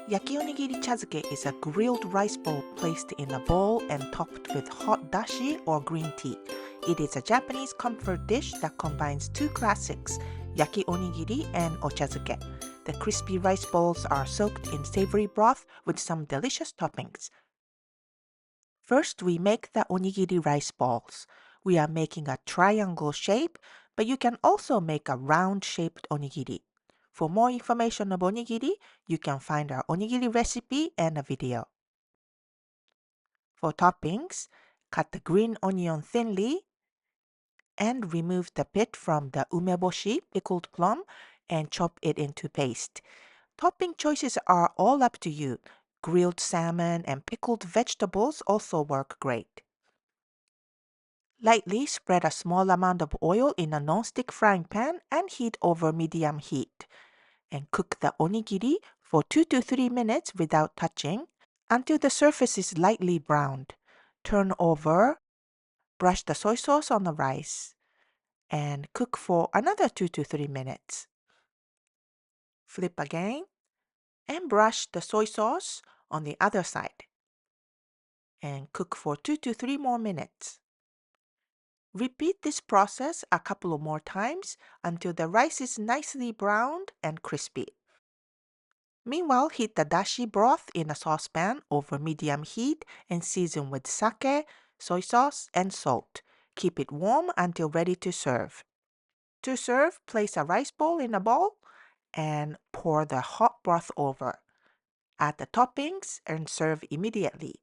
Yaki Onigiri Chazuke is a grilled rice bowl placed in a bowl and topped with hot dashi or green tea. It is a Japanese comfort dish that combines two classics, Yaki Onigiri and Ochazuke. The crispy rice balls are soaked in savory broth with some delicious toppings. First, we make the onigiri rice balls. We are making a triangle shape, but you can also make a round-shaped onigiri. For more information on onigiri, you can find our onigiri recipe and a video. For toppings, cut the green onion thinly and remove the pit from the umeboshi, pickled plum, and chop it into paste. Topping choices are all up to you. Grilled salmon and pickled vegetables also work great. Lightly spread a small amount of oil in a non-stick frying pan and heat over medium heat. And cook the onigiri for 2 to 3 minutes without touching until the surface is lightly browned. Turn over, brush the soy sauce on the rice, and cook for another 2 to 3 minutes. Flip again and brush the soy sauce on the other side and cook for 2 to 3 more minutes. Repeat this process a couple of more times until the rice is nicely browned and crispy. Meanwhile, heat the dashi broth in a saucepan over medium heat and season with sake, soy sauce, and salt. Keep it warm until ready to serve. To serve, place a rice bowl in a bowl and pour the hot broth over. Add the toppings and serve immediately.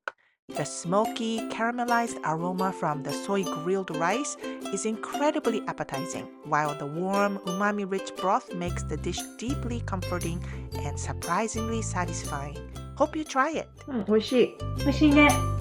The smoky, caramelized aroma from the soy grilled rice is incredibly appetizing, while the warm, umami-rich broth makes the dish deeply comforting and surprisingly satisfying. Hope you try it! 美味しい。美味しいね。